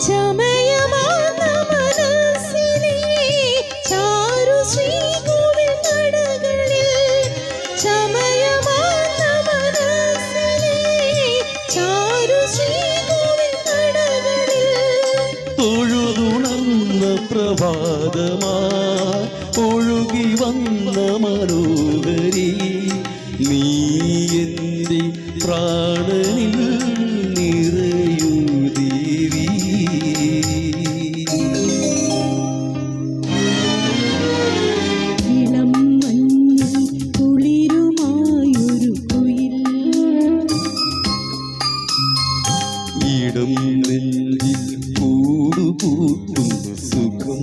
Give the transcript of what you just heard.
ചമയമാർന്ന മനസ്സിലെ ചാരു ശ്രീകോവിൽ നടകളിൽ, ചമയമാർന്ന മനസ്സിലെ ചാരു ശ്രീകോവിൽ നടകളിൽ തൊഴുതുണർന്ന പ്രഭാതമാ ഒഴുകി വന്ന മനോഹരി, നീ എൻ്റെ പ്രാണനിൽ നിറയൂ ദേവി. ഇളം മഞ്ഞിൽ കുളിരുമായൊരു കുയിൽ, ഇടം നെഞ്ചിൽ കൂടുകൂട്ടുന്ന സുഖം